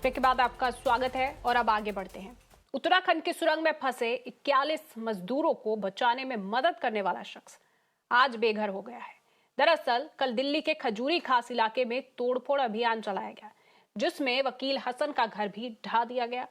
Break के बाद आपका स्वागत है और अब आगे बढ़ते हैं। उत्तराखंड की सुरंग में फंसे 41 मजदूरों को बचाने में मदद करने वाला शख्स आज बेघर हो गया है। दरअसल कल दिल्ली के खजूरी खास इलाके में तोड़फोड़ अभियान चलाया गया, जिसमें वकील हसन का घर भी ढा दिया गया।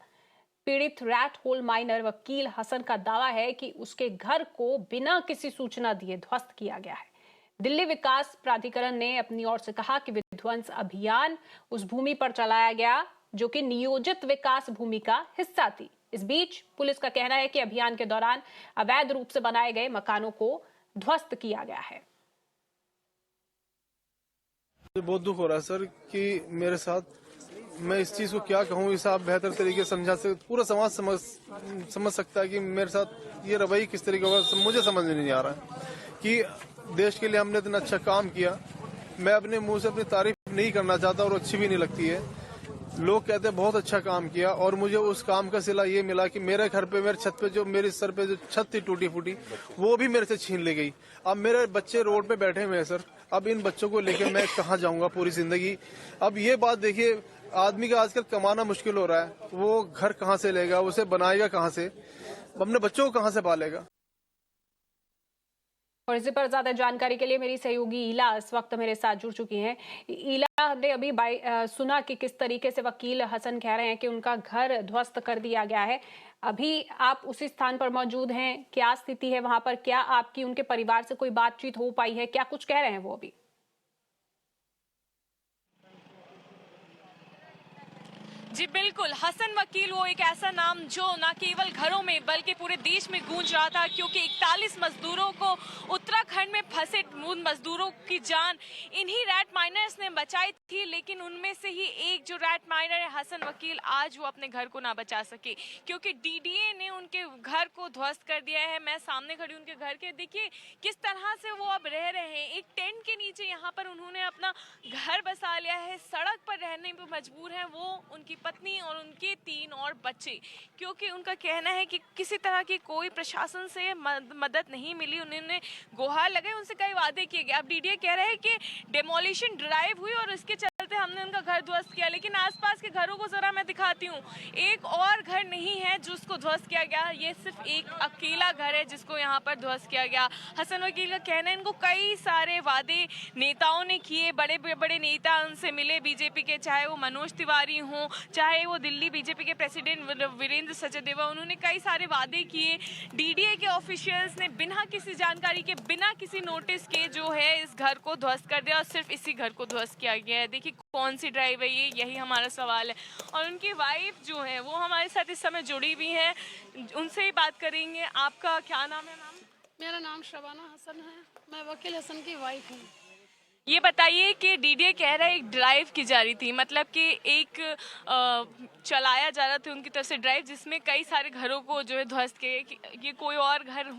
पीड़ित रैट होल माइनर वकील हसन का दावा है कि उसके घर को बिना किसी सूचना दिए ध्वस्त किया गया है। दिल्ली विकास प्राधिकरण ने अपनी ओर से कहा कि विध्वंस अभियान उस भूमि पर चलाया गया जो कि नियोजित विकास भूमि का हिस्सा थी। इस बीच पुलिस का कहना है कि अभियान के दौरान अवैध रूप से बनाए गए मकानों को ध्वस्त किया गया है। बहुत दुख हो रहा है सर कि मेरे साथ, मैं इस चीज को क्या कहूँ, इसे आप बेहतर तरीके से समझा सकते, पूरा समाज समझ सकता है कि मेरे साथ ये रवैया किस तरीके का, मुझे समझ में नहीं आ रहा है कि देश के लिए हमने इतना अच्छा काम किया। मैं अपने मुंह से अपनी तारीफ नहीं करना चाहता और अच्छी भी नहीं लगती है। लोग कहते हैं बहुत अच्छा काम किया और मुझे उस काम का सिला ये मिला कि मेरे घर पे, मेरे छत पे, जो मेरे सर पे जो छत थी टूटी फूटी, वो भी मेरे से छीन ली गई। अब मेरे बच्चे रोड पे बैठे हुए हैं सर। अब इन बच्चों को लेकर मैं कहाँ जाऊंगा पूरी जिंदगी। अब ये बात देखिए, आदमी का आजकल कमाना मुश्किल हो रहा है, वो घर कहाँ से लेगा, उसे बनाएगा कहाँ से, अपने बच्चों को कहाँ से पालेगा। और इसी पर ज्यादा जानकारी के लिए मेरी सहयोगी ईला इस वक्त मेरे साथ जुड़ चुकी हैं। ईला, हमने अभी सुना कि किस तरीके से वकील हसन कह रहे हैं कि उनका घर ध्वस्त कर दिया गया है। अभी आप उसी स्थान पर मौजूद हैं, क्या स्थिति है वहां पर? क्या आपकी उनके परिवार से कोई बातचीत हो पाई है? क्या कुछ कह रहे हैं वो अभी? जी बिल्कुल, हसन वकील वो एक ऐसा नाम जो न केवल घरों में बल्कि पूरे देश में गूंज रहा था, क्योंकि 41 मजदूरों को, उत्तराखंड में फंसे उन मजदूरों की जान इन्हीं रैट माइनर्स ने बचाई थी। लेकिन उनमें से ही एक जो रैट माइनर है हसन वकील, आज वो अपने घर को ना बचा सके क्योंकि डीडीए ने उनके घर को ध्वस्त कर दिया है। मैं सामने खड़ी उनके घर के, देखिए किस तरह से वो अब रह रहे हैं। एक टेंट के नीचे यहाँ पर उन्होंने अपना घर बसा लिया है, सड़क पर रहने पर मजबूर हैं वो, उनकी पत्नी और उनके 3 और बच्चे, क्योंकि उनका कहना है कि किसी तरह की कोई प्रशासन से मदद नहीं मिली। उन्होंने गुहार लगाई, उनसे कई वादे किए गए। अब डीडीए कह रहे हैं कि डेमोलिशन ड्राइव हुई और इसके चलते हमने उनका घर ध्वस्त किया, लेकिन आसपास के घरों को जरा मैं दिखाती हूँ। एक और घर नहीं है जिसको ध्वस्त किया गया, ये सिर्फ एक अकेला घर है जिसको यहाँ पर ध्वस्त किया गया। हसन वकील का कहना है इनको कई सारे वादे नेताओं ने किए, बड़े बड़े नेता उनसे मिले बीजेपी के, चाहे वो मनोज तिवारी हों, चाहे वो दिल्ली बीजेपी के प्रेसिडेंट वीरेंद्र सचदेवा, उन्होंने कई सारे वादे किए। डीडीए के ऑफिशियल्स ने बिना किसी जानकारी के, बिना किसी नोटिस के जो है इस घर को ध्वस्त कर दिया और सिर्फ इसी घर को ध्वस्त किया गया है। देखिए कौन सी ड्राइव है ये, यही हमारा सवाल है। और उनकी वाइफ जो है वो हमारे साथ इस समय जुड़ी हुई है, उनसे ही बात करेंगे। आपका क्या नाम है मैम? मेरा नाम शबाना हसन है, मैं वकील हसन की वाइफ हूँ। ये बताइए कि डीडीए कह रहा है एक ड्राइव की जा रही थी, मतलब कि एक चलाया जा रहा था उनकी तरफ से ड्राइव, जिसमें कई सारे घरों को जो है ध्वस्त किया। ये कोई और घर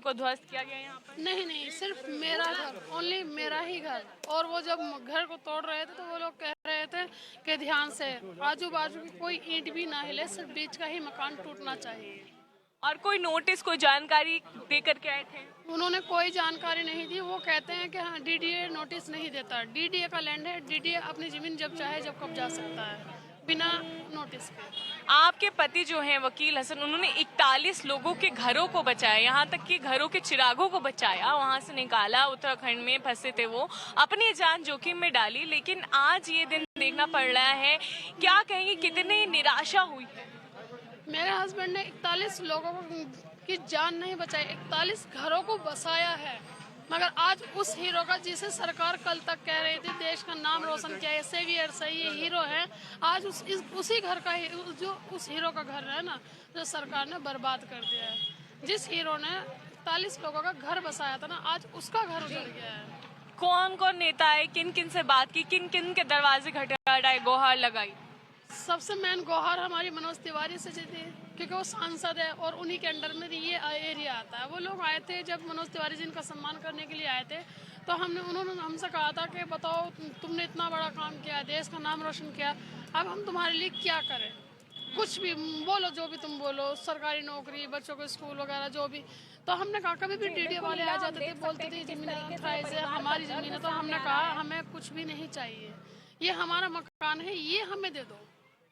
को ध्वस्त किया गया यहाँ पर? नहीं, सिर्फ मेरा घर, ओनली मेरा ही घर। और वो जब घर को तोड़ रहे थे तो वो लोग कह रहे थे कि ध्यान से, आजू बाजू की कोई ईंट भी ना हिले, सिर्फ बीच का ही मकान टूटना चाहिए। और कोई नोटिस, कोई जानकारी देकर के आए थे? उन्होंने कोई जानकारी नहीं दी। वो कहते हैं कि हाँ डीडीए नोटिस नहीं देता, डीडीए का लैंड है, डीडीए अपनी जमीन जब चाहे जब कब्जा सकता है बिना नोटिस के। आपके पति जो हैं वकील हसन, उन्होंने 41 लोगों के घरों को बचाया, यहाँ तक कि घरों के चिरागों को बचाया, वहाँ से निकाला। उत्तराखंड में फंसे थे वो, अपनी जान जोखिम में डाली, लेकिन आज ये दिन देखना पड़ रहा है। क्या कहेंगे, कितनी निराशा हुई है? मेरे हस्बैंड ने 41 लोगों की जान नहीं बचाई, 41 घरों को बसाया है, मगर आज उस हीरो का, जिसे सरकार कल तक कह रही थी देश का नाम रोशन किया है, सेवियर सही, ये हीरो है, आज उसी घर का, जो उस हीरो का घर है ना, जो सरकार ने बर्बाद कर दिया है। जिस हीरो ने 41 लोगों का घर बसाया था ना, आज उसका घर उजड़ गया है। कौन कौन नेता है, किन किन से बात की, किन किन के दरवाजे खटखटाए, गुहार लगाई? सबसे मेन गुहार हमारी मनोज तिवारी से थी, क्योंकि वो सांसद है और उन्हीं के अंडर में ये एरिया आता है। वो लोग आए थे जब मनोज तिवारी जी इनका सम्मान करने के लिए आए थे, तो उन्होंने हमसे कहा था कि बताओ तुमने इतना बड़ा काम किया, देश का नाम रोशन किया, अब हम तुम्हारे लिए क्या करें, कुछ भी बोलो, जो भी तुम बोलो, सरकारी नौकरी, बच्चों को स्कूल वगैरह जो भी। तो हमने कहा, कभी भी डीडीए वाले आ जाते थे, बोलते थे जमीन से हमारी ज़मीन है, तो हमने कहा हमें कुछ भी नहीं चाहिए, ये हमारा मकान है, ये हमें दे दो।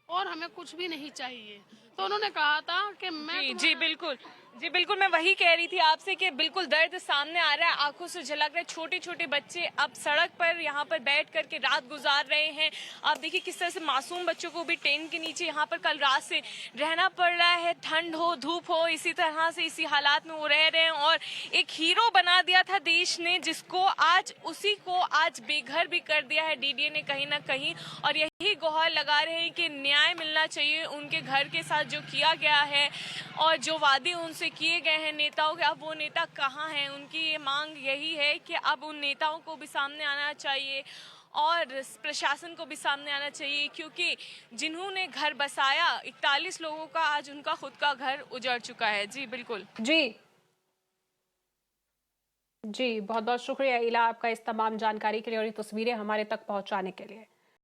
और हमें कुछ भी नहीं चाहिए। तो उन्होंने कहा था कि मैं जी बिल्कुल, जी बिल्कुल, मैं वही कह रही थी आपसे कि बिल्कुल दर्द सामने आ रहा है, आंखों से झलक रहा है। छोटे छोटे बच्चे अब सड़क पर यहाँ पर बैठ करके रात गुजार रहे हैं। आप देखिए किस तरह से मासूम बच्चों को भी टेंट के नीचे यहाँ पर कल रात से रहना पड़ रहा है। ठंड हो धूप हो इसी तरह से इसी हालात में वो रह रहे हैं और एक हीरो बना दिया था देश ने, जिसको आज उसी को आज बेघर भी कर दिया है डीडीए ने कहीं ना कहीं। और यही गुहार लगा रहे हैं कि न्याय मिलना चाहिए उनके घर के साथ जो किया गया है और जो वादे उनसे किए गए हैं नेताओं के, अब वो नेता कहाँ हैं। उनकी ये मांग यही है कि अब उन नेताओं को भी सामने आना चाहिए और प्रशासन को भी सामने आना चाहिए, क्योंकि जिन्होंने घर बसाया 41 लोगों का आज उनका खुद का घर उजड़ चुका है। जी बिल्कुल। जी जी, बहुत बहुत शुक्रिया इला आपका इस तमाम जानकारी के लिए और ये तस्वीरें हमारे तक पहुंचाने के लिए।